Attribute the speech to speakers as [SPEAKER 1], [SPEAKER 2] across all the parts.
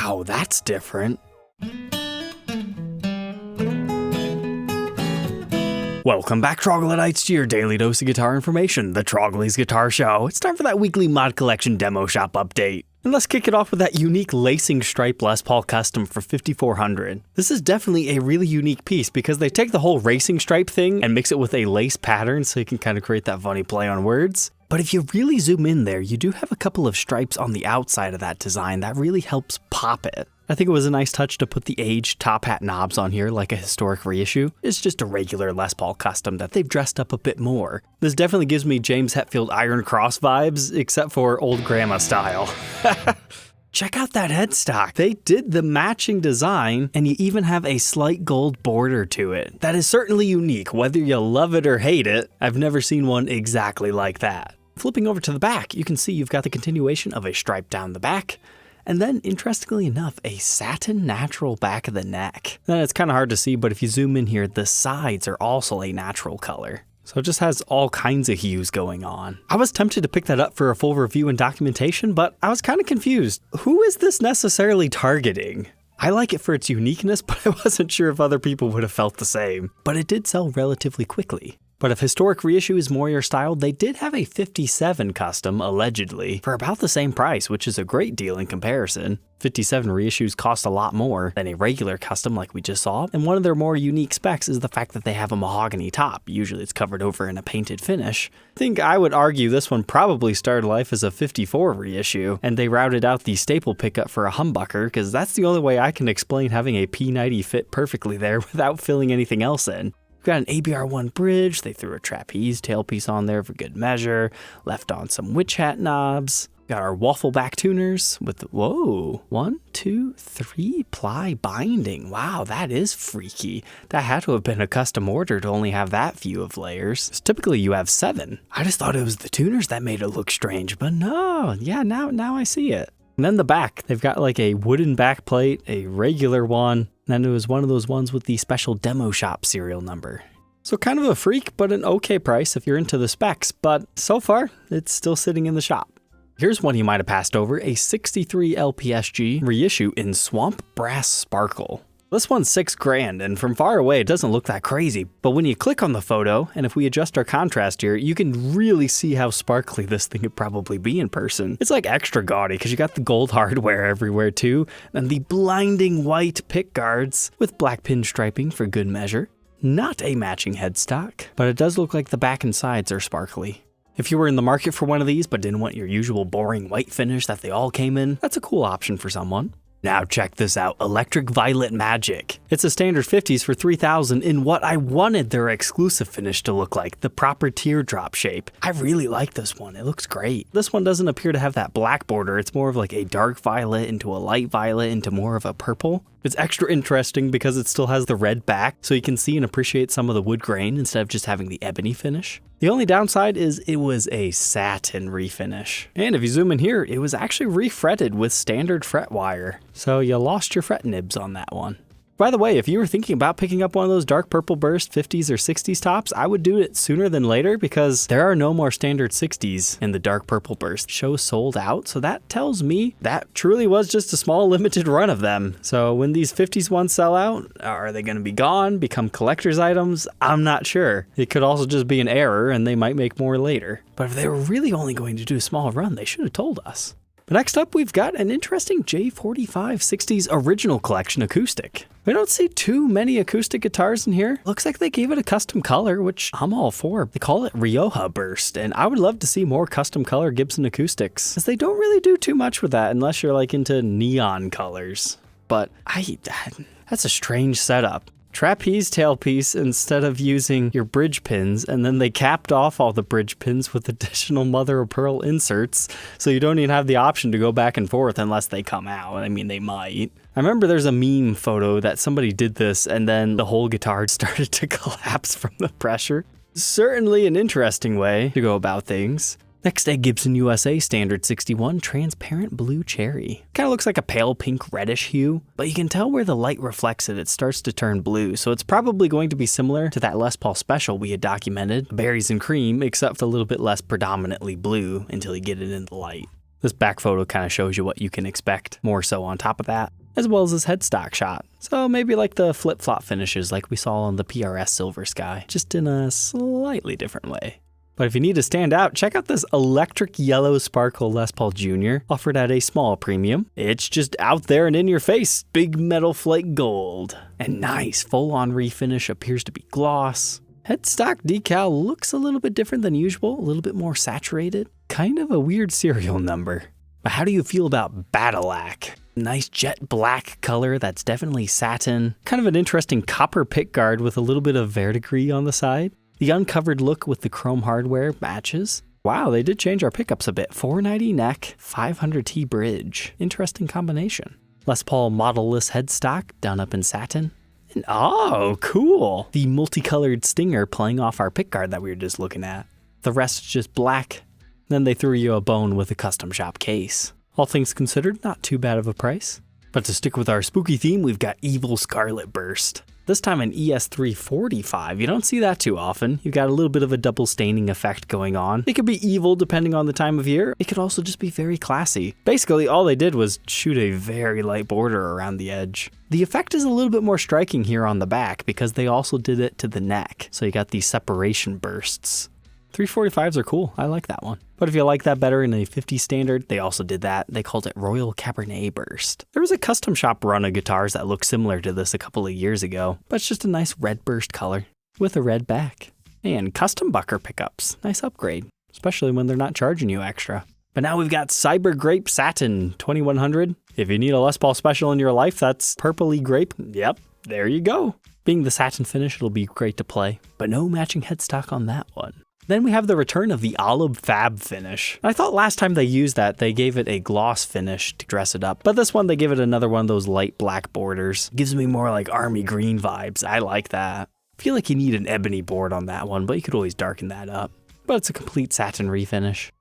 [SPEAKER 1] Wow, that's different. Welcome back, Troglodytes, to your daily dose of guitar information, the Trogly's Guitar Show. It's time for that weekly mod collection demo shop update. And let's kick it off with that unique lacing stripe Les Paul custom for $5,400. This is definitely a really unique piece because they take the whole racing stripe thing and mix it with a lace pattern so you can kind of create that funny play on words. But if you really zoom in there, you do have a couple of stripes on the outside of that design that really helps pop it. I think it was a nice touch to put the aged top hat knobs on here like a historic reissue. It's just a regular Les Paul custom that they've dressed up a bit more. This definitely gives me James Hetfield Iron Cross vibes, except for old grandma style. Check out that headstock. They did the matching design, and you even have a slight gold border to it. That is certainly unique, whether you love it or hate it. I've never seen one exactly like that. Flipping over to the back, you can see you've got the continuation of a stripe down the back, and then, interestingly enough, a satin natural back of the neck. Then it's kind of hard to see, but if you zoom in here, the sides are also a natural color. So it just has all kinds of hues going on. I was tempted to pick that up for a full review and documentation, but I was kind of confused. Who is this necessarily targeting? I like it for its uniqueness, but I wasn't sure if other people would have felt the same. But it did sell relatively quickly. But if historic reissue is more your style, they did have a 57 custom, allegedly, for about the same price, which is a great deal in comparison. 57 reissues cost a lot more than a regular custom like we just saw, and one of their more unique specs is the fact that they have a mahogany top. Usually it's covered over in a painted finish. I think I would argue this one probably started life as a 54 reissue, and they routed out the staple pickup for a humbucker, because that's the only way I can explain having a P90 fit perfectly there without filling anything else in. We've got an ABR1 bridge, they threw a trapeze tailpiece on there for good measure, left on some witch hat knobs. Got our waffle back tuners with, whoa, 1, 2, 3 ply binding. Wow, that is freaky. That had to have been a custom order to only have that few of layers. Typically you have 7. I just thought it was the tuners that made it look strange, but no, yeah, now I see it. And then the back, they've got like a wooden back plate, a regular one, and then it was one of those ones with the special demo shop serial number. So kind of a freak, but an okay price if you're into the specs, but so far, it's still sitting in the shop. Here's one you might have passed over, a 63 LPSG reissue in Swamp Brass Sparkle. This one's $6,000, and from far away it doesn't look that crazy, but when you click on the photo, and if we adjust our contrast here, you can really see how sparkly this thing could probably be in person. It's like extra gaudy, because you got the gold hardware everywhere too, and the blinding white pick guards with black pinstriping for good measure. Not a matching headstock, but it does look like the back and sides are sparkly. If you were in the market for one of these, but didn't want your usual boring white finish that they all came in, that's a cool option for someone. Now check this out, Electric Violet Magic. It's a standard 50s for $3,000 in what I wanted their exclusive finish to look like, the proper teardrop shape. I really like this one, it looks great. This one doesn't appear to have that black border, it's more of like a dark violet into a light violet into more of a purple. It's extra interesting because it still has the red back, so you can see and appreciate some of the wood grain instead of just having the ebony finish. The only downside is it was a satin refinish. And if you zoom in here, it was actually refretted with standard fret wire. So you lost your fret nibs on that one. By the way, if you were thinking about picking up one of those dark purple burst 50s or 60s tops, I would do it sooner than later because there are no more standard 60s in the dark purple burst. Show sold out, so that tells me that truly was just a small limited run of them. So when these 50s ones sell out, are they going to be gone, become collector's items? I'm not sure. It could also just be an error and they might make more later. But if they were really only going to do a small run, they should have told us. But next up, we've got an interesting J45 60s original collection acoustic. We don't see too many acoustic guitars in here. Looks like they gave it a custom color, which I'm all for. They call it Rioja Burst, and I would love to see more custom color Gibson acoustics, because they don't really do too much with that unless you're like into neon colors. But that's a strange setup. Trapeze tailpiece instead of using your bridge pins, and then they capped off all the bridge pins with additional mother of pearl inserts, so you don't even have the option to go back and forth unless they come out. I mean, they might. I remember there's a meme photo that somebody did this and then the whole guitar started to collapse from the pressure. Certainly an interesting way to go about things. Next, a Gibson USA Standard 61 Transparent Blue Cherry. Kind of looks like a pale pink reddish hue, but you can tell where the light reflects it, it starts to turn blue, so it's probably going to be similar to that Les Paul Special we had documented, Berries and Cream, except a little bit less predominantly blue until you get it in the light. This back photo kind of shows you what you can expect more so on top of that, as well as this headstock shot. So maybe like the flip-flop finishes like we saw on the PRS Silver Sky, just in a slightly different way. But if you need to stand out, check out this electric yellow sparkle Les Paul Jr. offered at a small premium. It's just out there and in your face, big metal flake gold. And nice, full-on refinish appears to be gloss. Headstock decal looks a little bit different than usual, a little bit more saturated. Kind of a weird serial number. But how do you feel about Bat-allic? Nice jet black color that's definitely satin. Kind of an interesting copper pickguard with a little bit of verdigris on the side. The uncovered look with the chrome hardware matches. Wow, they did change our pickups a bit. 490 neck, 500T bridge. Interesting combination. Les Paul model-less headstock done up in satin. And oh, cool. The multicolored stinger playing off our pickguard that we were just looking at. The rest is just black. Then they threw you a bone with a custom shop case. All things considered, not too bad of a price. But to stick with our spooky theme, we've got Evil Scarlet Burst. This time an ES-335. You don't see that too often. You've got a little bit of a double staining effect going on. It could be evil depending on the time of year. It could also just be very classy. Basically, all they did was shoot a very light border around the edge. The effect is a little bit more striking here on the back because they also did it to the neck. So you got these separation bursts. 345s are cool. I like that one. But if you like that better in a 50 standard, they also did that. They called it Royal Cabernet Burst. There was a custom shop run of guitars that looked similar to this a couple of years ago, but it's just a nice red burst color with a red back. And custom bucker pickups. Nice upgrade, especially when they're not charging you extra. But now we've got Cyber Grape Satin 2100. If you need a Les Paul special in your life that's purpley grape, yep, there you go. Being the satin finish, it'll be great to play, but no matching headstock on that one. Then we have the return of the olive fab finish. I thought last time they used that, they gave it a gloss finish to dress it up. But this one, they give it another one of those light black borders. Gives me more like army green vibes. I like that. I feel like you need an ebony board on that one, but you could always darken that up. But it's a complete satin refinish.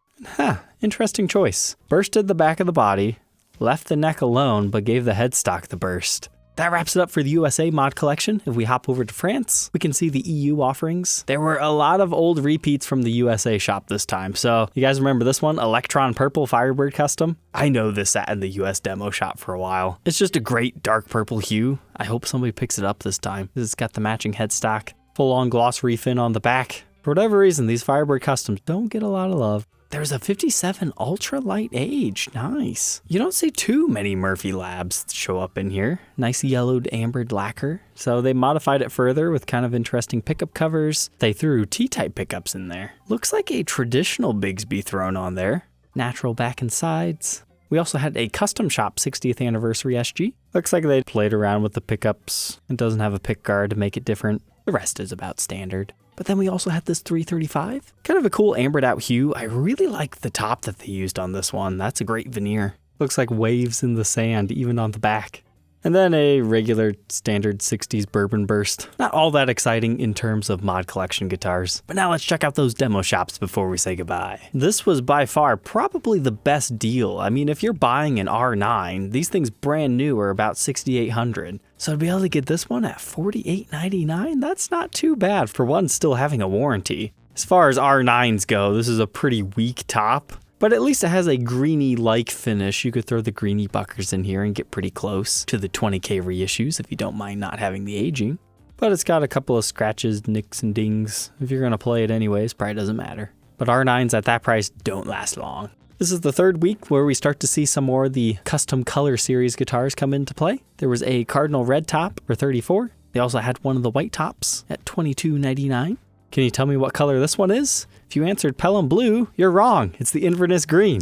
[SPEAKER 1] Interesting choice. Bursted the back of the body, left the neck alone, but gave the headstock the burst. That wraps it up for the USA mod collection. If we hop over to France, we can see the EU offerings. There were a lot of old repeats from the USA shop this time. So you guys remember this one? Electron Purple Firebird Custom? I know this sat in the US demo shop for a while. It's just a great dark purple hue. I hope somebody picks it up this time. It's got the matching headstock, full-on gloss refin on the back. For whatever reason, these Firebird Customs don't get a lot of love. There's a 57 ultra light age. Nice. You don't see too many Murphy Labs show up in here. Nice yellowed ambered lacquer. So they modified it further with kind of interesting pickup covers. They threw T-type pickups in there. Looks like a traditional Bigsby thrown on there. Natural back and sides. We also had a custom shop 60th anniversary SG. Looks like they played around with the pickups. It doesn't have a pick guard to make it different. The rest is about standard. But then we also had this 335. Kind of a cool ambered out hue. I really like the top that they used on this one. That's a great veneer. Looks like waves in the sand, even on the back. And then a regular standard 60s bourbon burst. Not all that exciting in terms of mod collection guitars. But now let's check out those demo shops before we say goodbye. This was by far probably the best deal. I mean, if you're buying an R9, these things brand new are about $6,800. So to be able to get this one at $48.99, that's not too bad for one still having a warranty. As far as R9s go, this is a pretty weak top. But at least it has a greeny-like finish. You could throw the greeny buckers in here and get pretty close to the 20K reissues if you don't mind not having the aging. But it's got a couple of scratches, nicks, and dings. If you're going to play it anyways, probably doesn't matter. But R9s at that price don't last long. This is the third week where we start to see some more of the custom color series guitars come into play. There was a Cardinal Red top for $34. They also had one of the white tops at $22.99. Can you tell me what color this one is? If you answered Pelham Blue, you're wrong. It's the Inverness Green.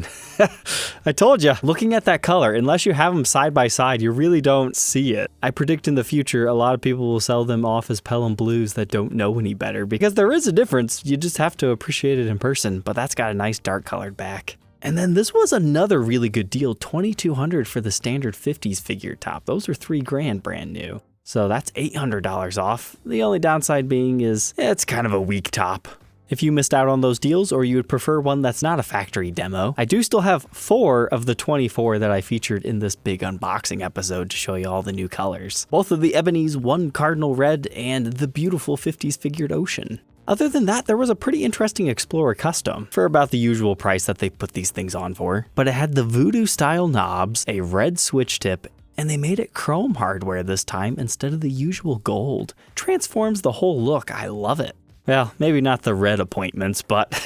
[SPEAKER 1] I told you, looking at that color, unless you have them side by side, you really don't see it. I predict in the future, a lot of people will sell them off as Pelham Blues that don't know any better because there is a difference. You just have to appreciate it in person, but that's got a nice dark colored back. And then this was another really good deal, $2,200 for the standard 50s figure top. Those are $3,000 brand new. So that's $800 off. The only downside being is it's kind of a weak top. If you missed out on those deals or you would prefer one that's not a factory demo, I do still have 4 of the 24 that I featured in this big unboxing episode to show you all the new colors. Both of the ebonies, one Cardinal Red, and the beautiful 50s figured ocean. Other than that, there was a pretty interesting Explorer Custom for about the usual price that they put these things on for. But it had the Voodoo style knobs, a red switch tip, and they made it chrome hardware this time instead of the usual gold. Transforms the whole look. I love it. Well, maybe not the red appointments, but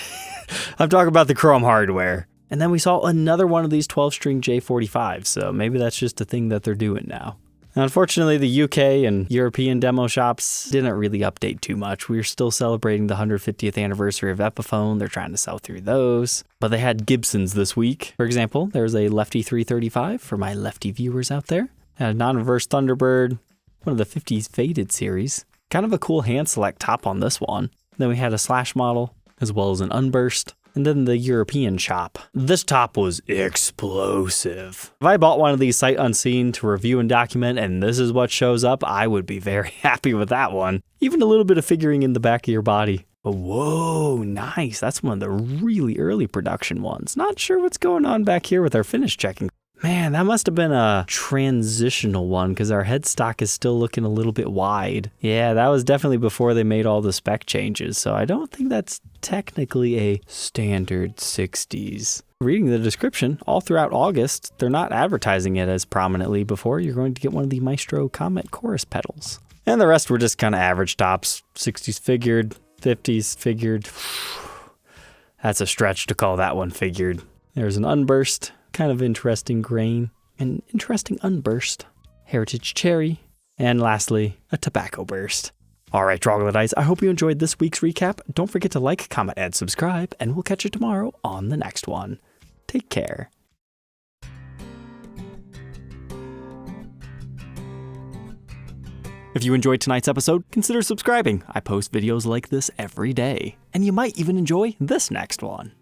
[SPEAKER 1] I'm talking about the chrome hardware. And then we saw another one of these 12-string J45s, so maybe that's just a thing that they're doing now. Now, unfortunately, the UK and European demo shops didn't really update too much. We were still celebrating the 150th anniversary of Epiphone. They're trying to sell through those. But they had Gibsons this week. For example, there's a Lefty 335 for my lefty viewers out there. And a non-reverse Thunderbird, one of the 50s Faded series. Kind of a cool hand select top on this one. Then we had a Slash model, as well as an Unburst. And then the European shop. This top was explosive. If I bought one of these sight unseen to review and document and this is what shows up, I would be very happy with that one. Even a little bit of figuring in the back of your body. But whoa, nice. That's one of the really early production ones. Not sure what's going on back here with our finish checking. Man, that must have been a transitional one because our headstock is still looking a little bit wide. Yeah, that was definitely before they made all the spec changes, so I don't think that's technically a standard 60s. Reading the description, all throughout August, they're not advertising it as prominently before. You're going to get one of the Maestro Comet chorus pedals. And the rest were just kind of average tops. 60s figured, 50s figured. That's a stretch to call that one figured. There's an Unburst. Kind of interesting grain, an interesting Unburst, Heritage Cherry, and lastly, a Tobacco Burst. All right, Troglodytes, I hope you enjoyed this week's recap. Don't forget to like, comment, and subscribe, and we'll catch you tomorrow on the next one. Take care. If you enjoyed tonight's episode, consider subscribing. I post videos like this every day, and you might even enjoy this next one.